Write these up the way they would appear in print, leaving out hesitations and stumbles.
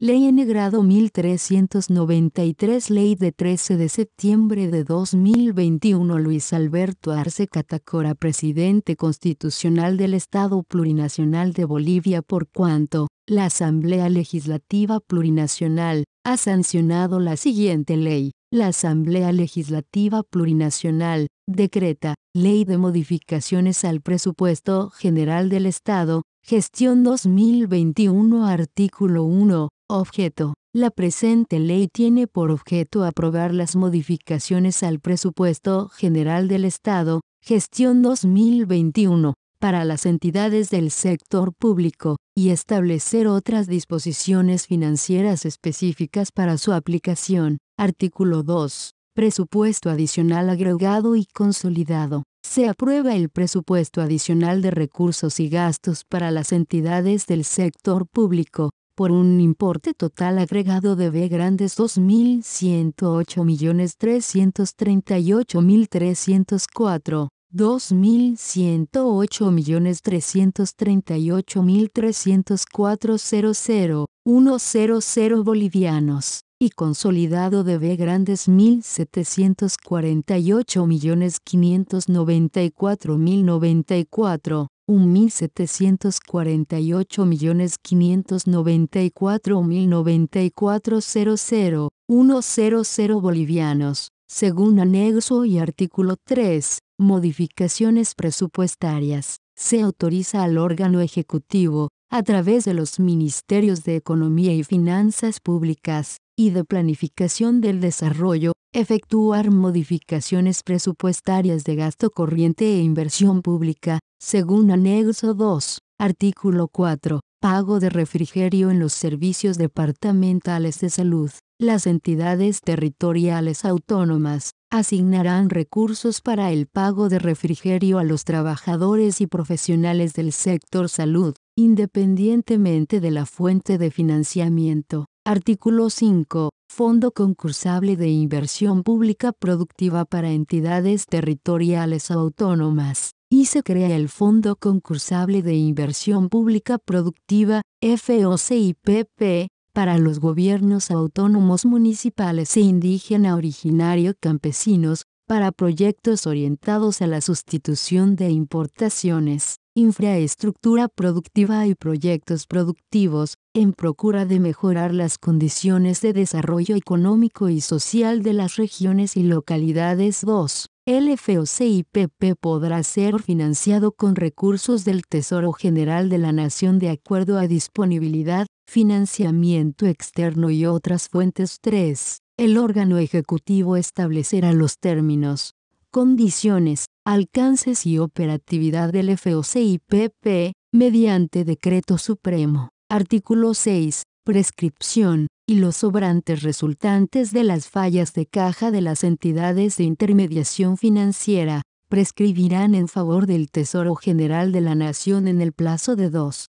Ley N grado 1393, Ley de 13 de septiembre de 2021. Luis Alberto Arce Catacora, Presidente Constitucional del Estado Plurinacional de Bolivia, por cuanto la Asamblea Legislativa Plurinacional ha sancionado la siguiente ley. La Asamblea Legislativa Plurinacional decreta Ley de Modificaciones al Presupuesto General del Estado, Gestión 2021. Artículo 1. Objeto. La presente ley tiene por objeto aprobar las modificaciones al Presupuesto General del Estado, Gestión 2021, para las entidades del sector público, y establecer otras disposiciones financieras específicas para su aplicación. Artículo 2. Presupuesto adicional agregado y consolidado. Se aprueba el presupuesto adicional de recursos y gastos para las entidades del sector público, por un importe total agregado de B grandes 2.108.338.304, 2.108.338.304 bolivianos, y consolidado de B grandes 1.748.594.094, 1.748.594.094 bolivianos, según anexo y artículo 3. Modificaciones presupuestarias. Se autoriza al órgano ejecutivo, a través de los Ministerios de Economía y Finanzas Públicas, y de Planificación del Desarrollo, efectuar modificaciones presupuestarias de gasto corriente e inversión pública, según anexo 2, artículo 4, pago de refrigerio en los servicios departamentales de salud. Las entidades territoriales autónomas asignarán recursos para el pago de refrigerio a los trabajadores y profesionales del sector salud, independientemente de la fuente de financiamiento. Artículo 5. Fondo concursable de inversión pública productiva para entidades territoriales autónomas. Y se crea el Fondo Concursable de Inversión Pública Productiva, FOCIPP, para los gobiernos autónomos municipales e indígena originario campesinos, para proyectos orientados a la sustitución de importaciones, infraestructura productiva y proyectos productivos, en procura de mejorar las condiciones de desarrollo económico y social de las regiones y localidades. 2. El FOCIPP podrá ser financiado con recursos del Tesoro General de la Nación de acuerdo a disponibilidad, financiamiento externo y otras fuentes. 3. El órgano ejecutivo establecerá los términos, condiciones, alcances y operatividad del FOCIPP, mediante decreto supremo. Artículo 6. Prescripción, y los sobrantes resultantes de las fallas de caja de las entidades de intermediación financiera, prescribirán en favor del Tesoro General de la Nación en el plazo de 2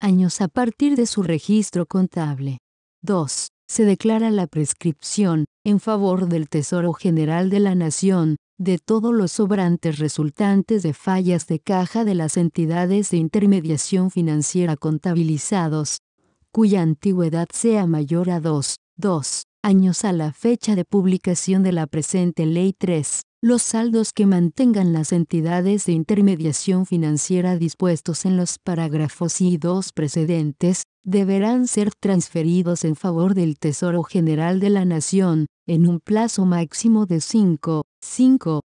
años a partir de su registro contable. 2. Se declara la prescripción, en favor del Tesoro General de la Nación, de todos los sobrantes resultantes de fallas de caja de las entidades de intermediación financiera contabilizados, cuya antigüedad sea mayor a 2 años a la fecha de publicación de la presente ley. 3. Los saldos que mantengan las entidades de intermediación financiera dispuestos en los parágrafos I y 2 precedentes, deberán ser transferidos en favor del Tesoro General de la Nación, en un plazo máximo de 5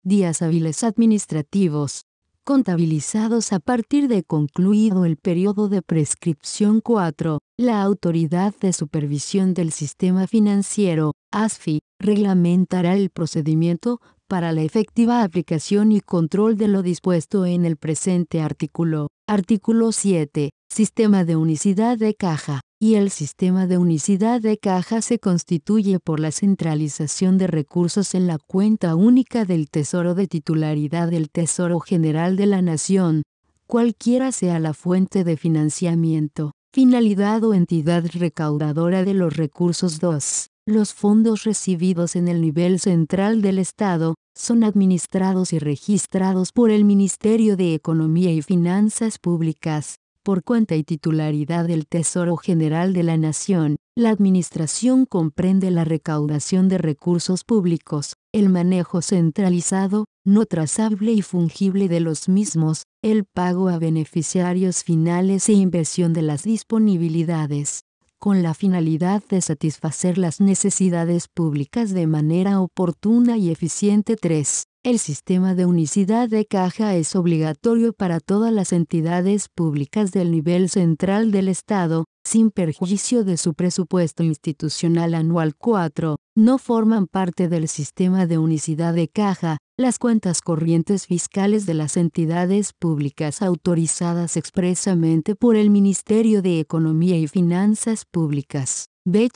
días hábiles administrativos, contabilizados a partir de concluido el periodo de prescripción. 4. La Autoridad de Supervisión del Sistema Financiero, ASFI, reglamentará el procedimiento para la efectiva aplicación y control de lo dispuesto en el presente artículo. Artículo 7. Sistema de unicidad de caja. Y el sistema de unicidad de caja se constituye por la centralización de recursos en la cuenta única del Tesoro de titularidad del Tesoro General de la Nación, cualquiera sea la fuente de financiamiento, finalidad o entidad recaudadora de los recursos. 2. Los fondos recibidos en el nivel central del Estado son administrados y registrados por el Ministerio de Economía y Finanzas Públicas, por cuenta y titularidad del Tesoro General de la Nación. La administración comprende la recaudación de recursos públicos, el manejo centralizado, no trazable y fungible de los mismos, el pago a beneficiarios finales e inversión de las disponibilidades, con la finalidad de satisfacer las necesidades públicas de manera oportuna y eficiente. 3. El sistema de unicidad de caja es obligatorio para todas las entidades públicas del nivel central del Estado, sin perjuicio de su presupuesto institucional anual. 4. No forman parte del sistema de unicidad de caja las cuentas corrientes fiscales de las entidades públicas autorizadas expresamente por el Ministerio de Economía y Finanzas Públicas. B.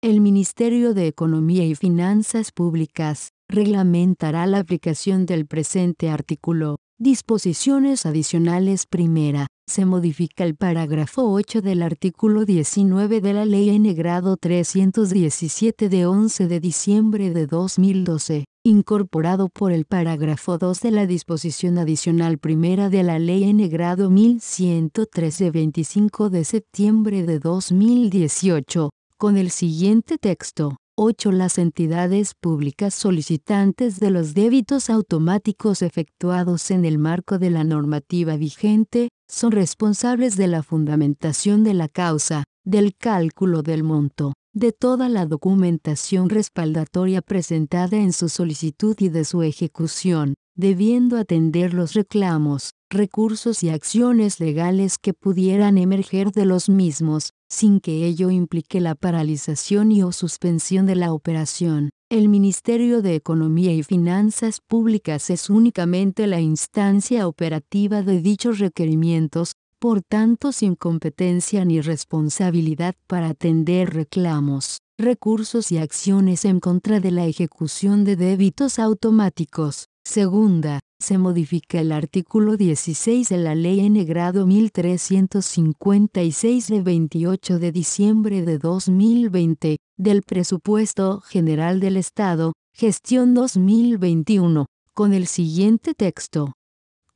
El Ministerio de Economía y Finanzas Públicas reglamentará la aplicación del presente artículo. Disposiciones adicionales. Primera, se modifica el parágrafo 8 del artículo 19 de la Ley N. 317 de 11 de diciembre de 2012, incorporado por el parágrafo 2 de la disposición adicional primera de la Ley N. 1103 de 25 de septiembre de 2018, con el siguiente texto. 8. Las entidades públicas solicitantes de los débitos automáticos efectuados en el marco de la normativa vigente, son responsables de la fundamentación de la causa, del cálculo del monto, de toda la documentación respaldatoria presentada en su solicitud y de su ejecución, debiendo atender los reclamos, recursos y acciones legales que pudieran emerger de los mismos, sin que ello implique la paralización y o suspensión de la operación. El Ministerio de Economía y Finanzas Públicas es únicamente la instancia operativa de dichos requerimientos, por tanto sin competencia ni responsabilidad para atender reclamos, recursos y acciones en contra de la ejecución de débitos automáticos. Segunda, se modifica el artículo 16 de la Ley N. 1356 de 28 de diciembre de 2020, del Presupuesto General del Estado, Gestión 2021, con el siguiente texto.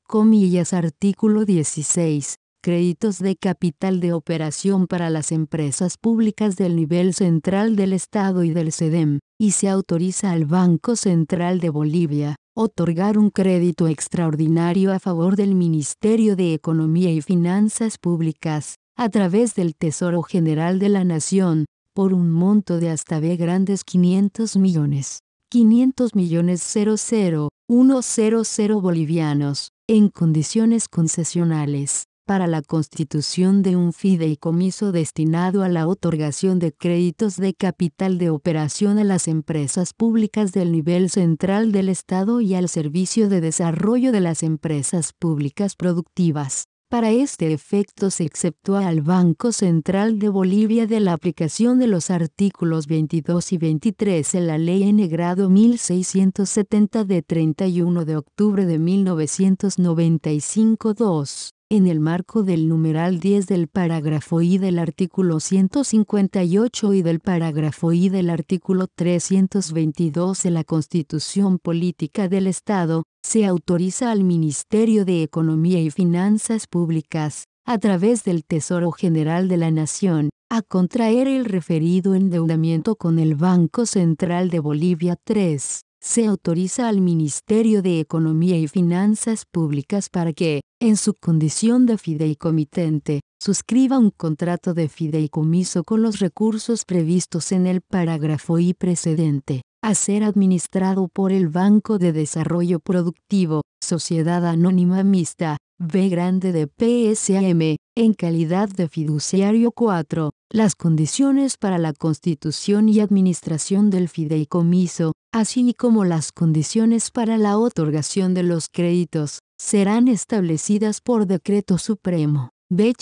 Comillas. Artículo 16. Créditos de capital de operación para las empresas públicas del nivel central del Estado y del SEDEM, y se autoriza al Banco Central de Bolivia otorgar un crédito extraordinario a favor del Ministerio de Economía y Finanzas Públicas, a través del Tesoro General de la Nación, por un monto de hasta B grandes 500 millones. 500 millones 00100 bolivianos, en condiciones concesionales, para la constitución de un fideicomiso destinado a la otorgación de créditos de capital de operación a las empresas públicas del nivel central del Estado y al servicio de desarrollo de las empresas públicas productivas. Para este efecto se exceptúa al Banco Central de Bolivia de la aplicación de los artículos 22 y 23 de la Ley N. 1670 de 31 de octubre de 1995. 2. En el marco del numeral 10 del parágrafo I del artículo 158 y del parágrafo I del artículo 322 de la Constitución Política del Estado, se autoriza al Ministerio de Economía y Finanzas Públicas, a través del Tesoro General de la Nación, a contraer el referido endeudamiento con el Banco Central de Bolivia. 3. Se autoriza al Ministerio de Economía y Finanzas Públicas para que, en su condición de fideicomitente, suscriba un contrato de fideicomiso con los recursos previstos en el parágrafo I precedente, a ser administrado por el Banco de Desarrollo Productivo, Sociedad Anónima Mixta, B grande de PSAM, en calidad de fiduciario. 4. Las condiciones para la constitución y administración del fideicomiso, así como las condiciones para la otorgación de los créditos, serán establecidas por decreto supremo. B.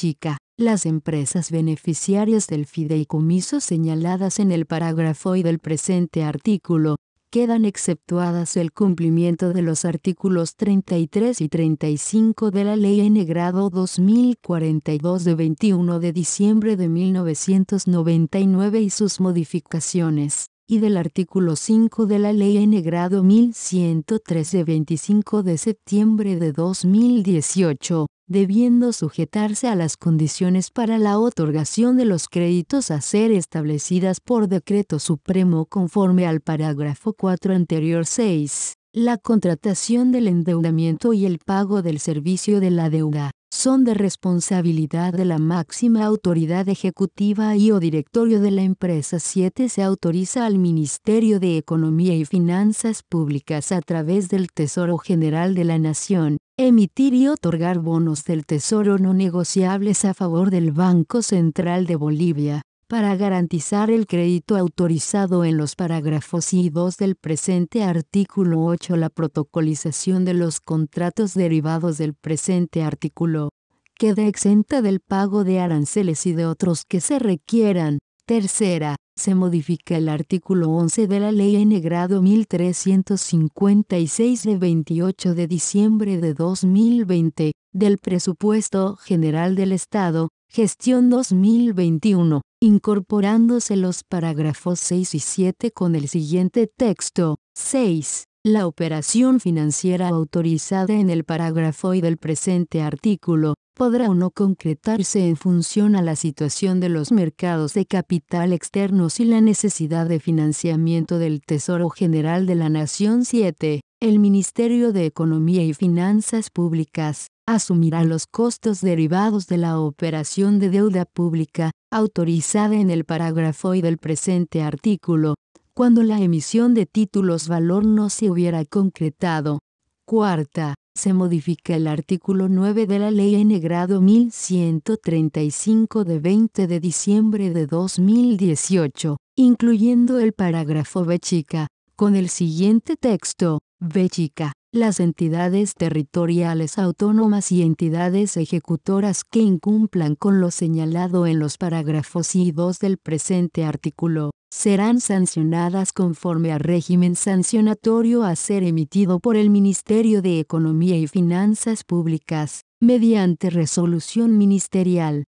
Las empresas beneficiarias del fideicomiso señaladas en el parágrafo I del presente artículo, quedan exceptuadas del cumplimiento de los artículos 33 y 35 de la Ley N. 2042 de 21 de diciembre de 1999 y sus modificaciones. y del artículo 5 de la Ley N. grado 1103 de 25 de septiembre de 2018, debiendo sujetarse a las condiciones para la otorgación de los créditos a ser establecidas por decreto supremo conforme al parágrafo 4 anterior 6. La contratación del endeudamiento y el pago del servicio de la deuda son de responsabilidad de la máxima autoridad ejecutiva y o directorio de la empresa. 7. Se autoriza al Ministerio de Economía y Finanzas Públicas a través del Tesoro General de la Nación, emitir y otorgar bonos del Tesoro no negociables a favor del Banco Central de Bolivia, para garantizar el crédito autorizado en los parágrafos I y 2 del presente artículo 8. La protocolización de los contratos derivados del presente artículo queda exenta del pago de aranceles y de otros que se requieran. Tercera, se modifica el artículo 11 de la Ley N. grado 1356 de 28 de diciembre de 2020, del Presupuesto General del Estado, Gestión 2021, incorporándose los parágrafos 6 y 7 con el siguiente texto. 6. La operación financiera autorizada en el parágrafo I del presente artículo podrá o no concretarse en función a la situación de los mercados de capital externos y la necesidad de financiamiento del Tesoro General de la Nación. 7. El Ministerio de Economía y Finanzas Públicas asumirá los costos derivados de la operación de deuda pública autorizada en el parágrafo I del presente artículo, cuando la emisión de títulos valor no se hubiera concretado. Cuarta, se modifica el artículo 9 de la Ley N. grado 1135 de 20 de diciembre de 2018, incluyendo el parágrafo B chica, con el siguiente texto. B chica. Las entidades territoriales autónomas y entidades ejecutoras que incumplan con lo señalado en los parágrafos I y 2 del presente artículo serán sancionadas conforme al régimen sancionatorio a ser emitido por el Ministerio de Economía y Finanzas Públicas, mediante resolución ministerial.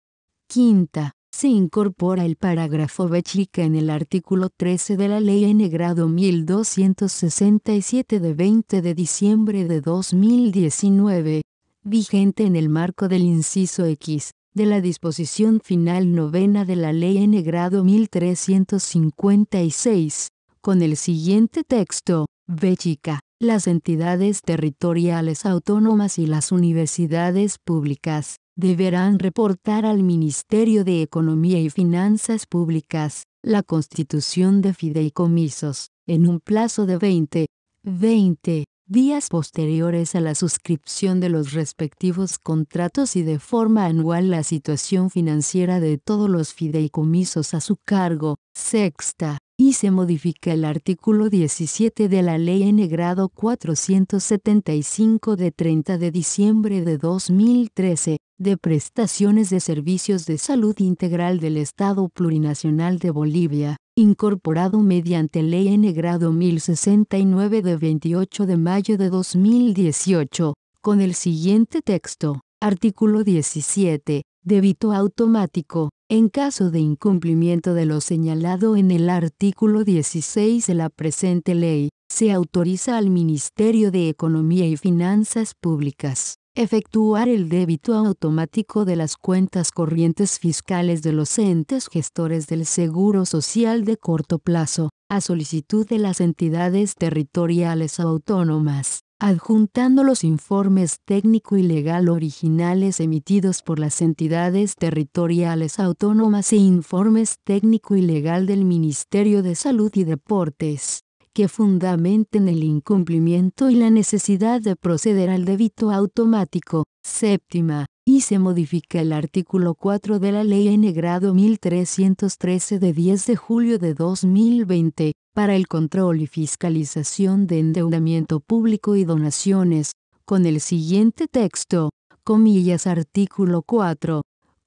Quinta, se incorpora el parágrafo B chica en el artículo 13 de la Ley N. grado 1267 de 20 de diciembre de 2019, vigente en el marco del inciso X de la disposición final novena de la Ley N. grado 1356, con el siguiente texto. B chica. Las entidades territoriales autónomas y las universidades públicas deberán reportar al Ministerio de Economía y Finanzas Públicas la constitución de fideicomisos en un plazo de 20 días posteriores a la suscripción de los respectivos contratos y de forma anual la situación financiera de todos los fideicomisos a su cargo. Sexta, y se modifica el artículo 17 de la Ley N. grado 475 de 30 de diciembre de 2013, de prestaciones de servicios de salud integral del Estado Plurinacional de Bolivia, incorporado mediante Ley N. grado 1069 de 28 de mayo de 2018, con el siguiente texto. Artículo 17. Débito automático. En caso de incumplimiento de lo señalado en el artículo 16 de la presente ley, se autoriza al Ministerio de Economía y Finanzas Públicas efectuar el débito automático de las cuentas corrientes fiscales de los entes gestores del Seguro Social de corto plazo, a solicitud de las entidades territoriales autónomas, adjuntando los informes técnico y legal originales emitidos por las entidades territoriales autónomas e informes técnico y legal del Ministerio de Salud y Deportes, que fundamenten el incumplimiento y la necesidad de proceder al débito automático. Séptima, y se modifica el artículo 4 de la Ley N. grado 1313 de 10 de julio de 2020, para el control y fiscalización de endeudamiento público y donaciones, con el siguiente texto, comillas artículo 4,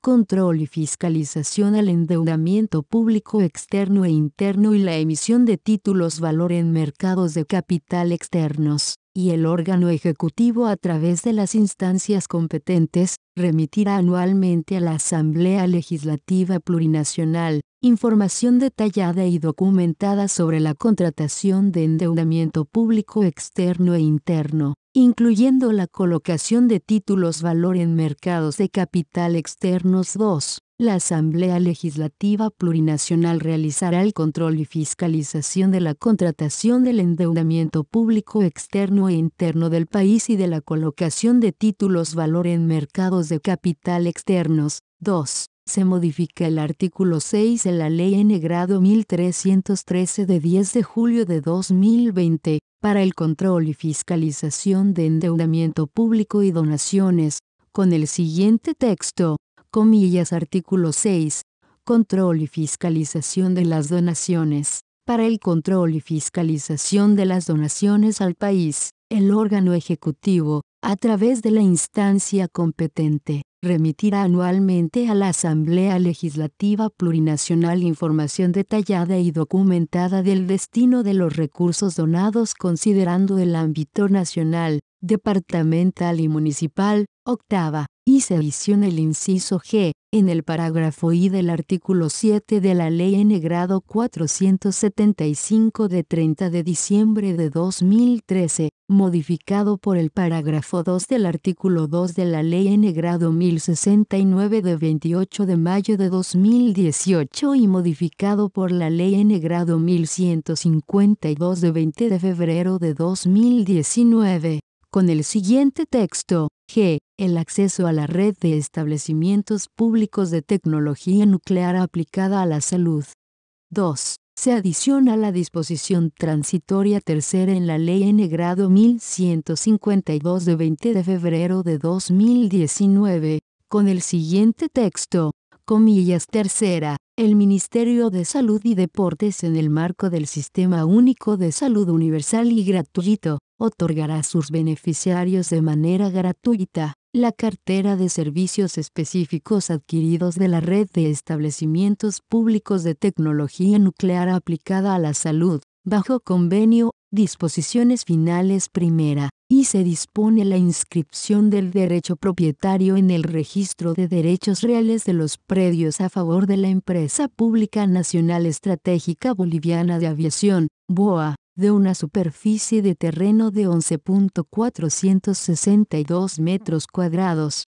control y fiscalización al endeudamiento público externo e interno y la emisión de títulos valor en mercados de capital externos, y el órgano ejecutivo a través de las instancias competentes, remitirá anualmente a la Asamblea Legislativa Plurinacional, información detallada y documentada sobre la contratación de endeudamiento público externo e interno, incluyendo la colocación de títulos valor en mercados de capital externos. 2. La Asamblea Legislativa Plurinacional realizará el control y fiscalización de la contratación del endeudamiento público externo e interno del país y de la colocación de títulos valor en mercados de capital externos. 2. Se modifica el artículo 6 de la Ley N. Grado 1313 de 10 de julio de 2020, para el control y fiscalización de endeudamiento público y donaciones, con el siguiente texto, comillas, artículo 6, control y fiscalización de las donaciones. Para el control y fiscalización de las donaciones al país, el órgano ejecutivo, a través de la instancia competente, remitirá anualmente a la Asamblea Legislativa Plurinacional información detallada y documentada del destino de los recursos donados considerando el ámbito nacional, departamental y municipal. Octava, y se adiciona el inciso G, en el parágrafo I del artículo 7 de la Ley N. Grado 475 de 30 de diciembre de 2013, modificado por el parágrafo 2 del artículo 2 de la Ley N. Grado 1069 de 28 de mayo de 2018 y modificado por la Ley N. Grado 1152 de 20 de febrero de 2019. Con el siguiente texto, G. El acceso a la red de establecimientos públicos de tecnología nuclear aplicada a la salud. 2. Se adiciona la disposición transitoria tercera en la Ley N. Grado 1152 de 20 de febrero de 2019, con el siguiente texto, comillas, tercera. El Ministerio de Salud y Deportes, en el marco del Sistema Único de Salud Universal y Gratuito, otorgará a sus beneficiarios de manera gratuita la cartera de servicios específicos adquiridos de la red de establecimientos públicos de tecnología nuclear aplicada a la salud, bajo convenio, disposiciones finales primera, y se dispone la inscripción del derecho propietario en el registro de derechos reales de los predios a favor de la Empresa Pública Nacional Estratégica Boliviana de Aviación, BOA, de una superficie de terreno de 11.462 metros cuadrados,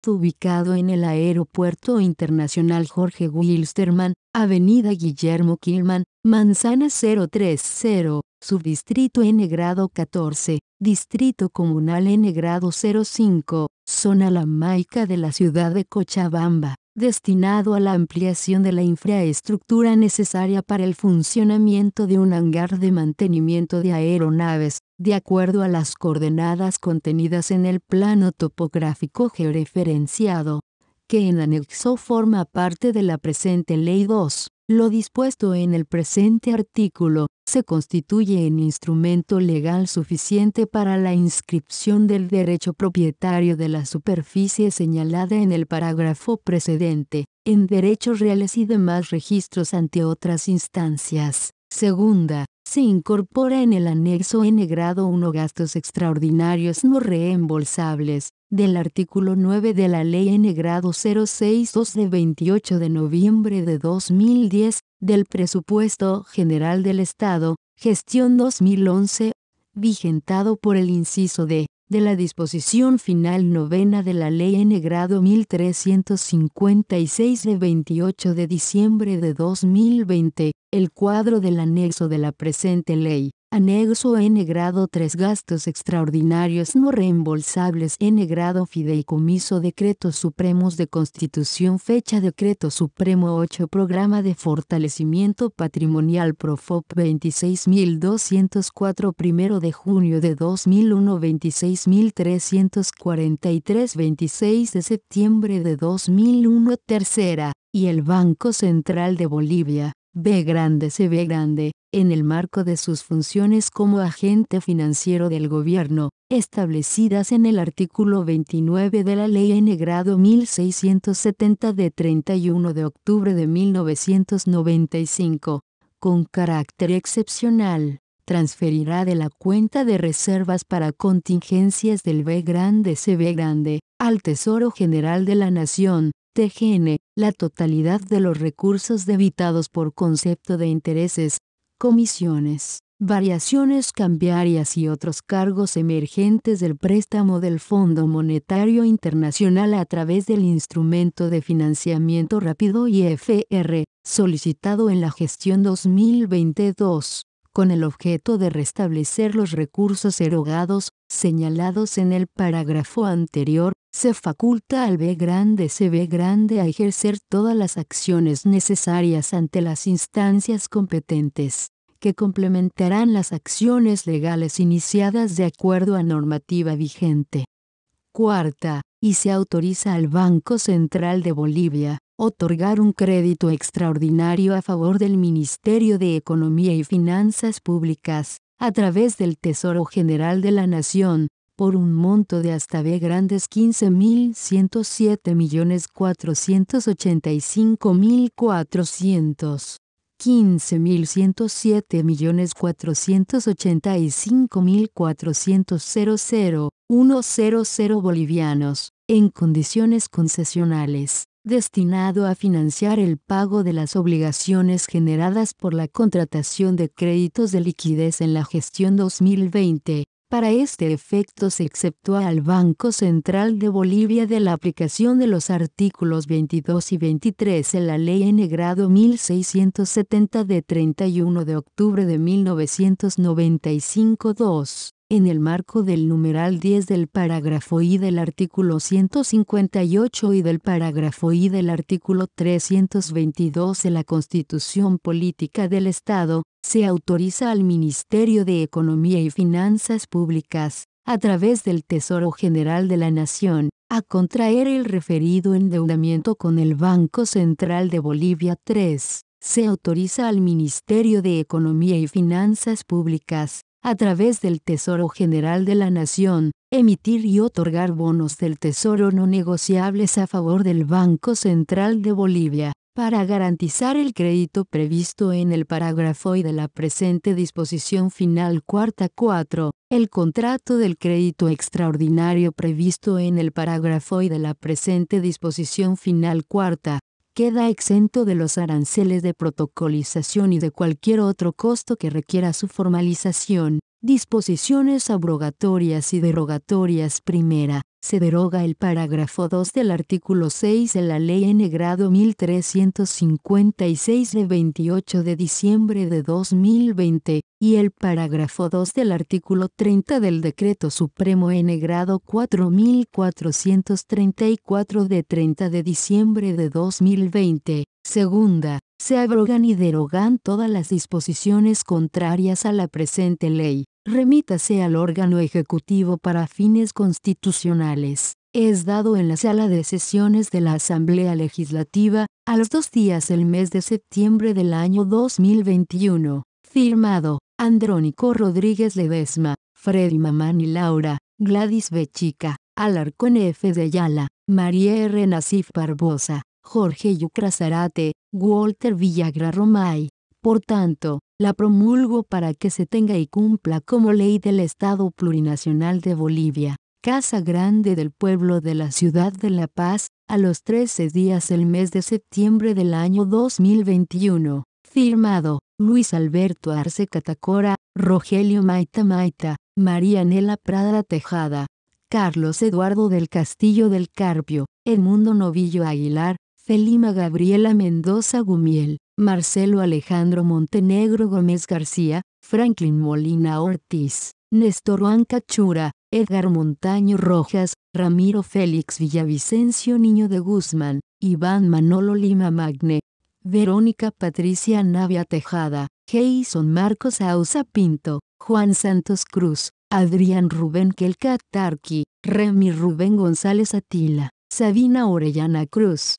ubicado en el Aeropuerto Internacional Jorge Wilstermann, Avenida Guillermo Quilman, Manzana 030, Subdistrito N. Grado 14, Distrito Comunal N. Grado 05, Zona La Maica de la ciudad de Cochabamba, destinado a la ampliación de la infraestructura necesaria para el funcionamiento de un hangar de mantenimiento de aeronaves, de acuerdo a las coordenadas contenidas en el plano topográfico georreferenciado, que en anexo forma parte de la presente Ley. 2. Lo dispuesto en el presente artículo se constituye en instrumento legal suficiente para la inscripción del derecho propietario de la superficie señalada en el parágrafo precedente, en derechos reales y demás registros ante otras instancias. Segunda, se incorpora en el anexo N. Grado 1 gastos extraordinarios no reembolsables, del artículo 9 de la Ley N. Grado 062 de 28 de noviembre de 2010, del Presupuesto General del Estado, Gestión 2011, vigentado por el inciso D, de la disposición final novena de la Ley N. Grado 1356 de 28 de diciembre de 2020, el cuadro del anexo de la presente ley. Anexo N. Grado 3 gastos extraordinarios no reembolsables. N. Grado fideicomiso decretos supremos de constitución. Fecha decreto supremo 8 programa de fortalecimiento patrimonial Profop 26.204 1 de junio de 2001 26.343 26 de septiembre de 2001 tercera, y el Banco Central de Bolivia, B grande CB grande, en el marco de sus funciones como agente financiero del gobierno, establecidas en el artículo 29 de la Ley N-Grado 1670 de 31 de octubre de 1995, con carácter excepcional, transferirá de la cuenta de reservas para contingencias del B grande CB grande, al Tesoro General de la Nación, TGN, la totalidad de los recursos debitados por concepto de intereses, comisiones, variaciones cambiarias y otros cargos emergentes del préstamo del Fondo Monetario Internacional a través del Instrumento de Financiamiento Rápido IFR, solicitado en la gestión 2022, con el objeto de restablecer los recursos erogados, señalados en el parágrafo anterior. Se faculta al B grande CB grande a ejercer todas las acciones necesarias ante las instancias competentes, que complementarán las acciones legales iniciadas de acuerdo a normativa vigente. Cuarta, y se autoriza al Banco Central de Bolivia otorgar un crédito extraordinario a favor del Ministerio de Economía y Finanzas Públicas, a través del Tesoro General de la Nación, por un monto de hasta B grandes 15.107.485.400, 15.107.485.400 bolivianos, en condiciones concesionales, destinado a financiar el pago de las obligaciones generadas por la contratación de créditos de liquidez en la gestión 2020. Para este efecto se exceptúa al Banco Central de Bolivia de la aplicación de los artículos 22 y 23 en la Ley N-Grado 1670 de 31 de octubre de 1995-2, en el marco del numeral 10 del parágrafo I del artículo 158 y del parágrafo I del artículo 322 de la Constitución Política del Estado, se autoriza al Ministerio de Economía y Finanzas Públicas, a través del Tesoro General de la Nación, a contraer el referido endeudamiento con el Banco Central de Bolivia. 3. Se autoriza al Ministerio de Economía y Finanzas Públicas, a través del Tesoro General de la Nación, emitir y otorgar bonos del Tesoro no negociables a favor del Banco Central de Bolivia, para garantizar el crédito previsto en el parágrafo I de la presente disposición final cuarta. 4. El contrato del crédito extraordinario previsto en el parágrafo I de la presente disposición final cuarta queda exento de los aranceles de protocolización y de cualquier otro costo que requiera su formalización. Disposiciones abrogatorias y derogatorias. Primera, se deroga el parágrafo 2 del artículo 6 de la Ley N-Grado 1356 de 28 de diciembre de 2020 y el parágrafo 2 del artículo 30 del Decreto Supremo N-Grado 4434 de 30 de diciembre de 2020. Segunda, se abrogan y derogan todas las disposiciones contrarias a la presente ley. Remítase al órgano ejecutivo para fines constitucionales. Es dado en la sala de sesiones de la Asamblea Legislativa, a los 2 días del mes de septiembre del año 2021. Firmado, Andrónico Rodríguez Ledesma, Freddy Mamani Laura, Gladys B. Chica, Alarcón F. de Ayala, María R. Nasif Barbosa, Jorge Yucra Zarate, Walter Villagra Romay. Por tanto, la promulgo para que se tenga y cumpla como ley del Estado Plurinacional de Bolivia. Casa Grande del Pueblo de la Ciudad de La Paz, a los 13 días del mes de septiembre del año 2021. Firmado, Luis Alberto Arce Catacora, Rogelio Maita Maita, María Nela Prada Tejada, Carlos Eduardo del Castillo del Carpio, Edmundo Novillo Aguilar, Felima Gabriela Mendoza Gumiel, Marcelo Alejandro Montenegro Gómez García, Franklin Molina Ortiz, Néstor Juan Cachura, Edgar Montaño Rojas, Ramiro Félix Villavicencio Niño de Guzmán, Iván Manolo Lima Magne, Verónica Patricia Navia Tejada, Jason Marcos Ausa Pinto, Juan Santos Cruz, Adrián Rubén Kelka Tarqui, Remy Rubén González Atila, Sabina Orellana Cruz.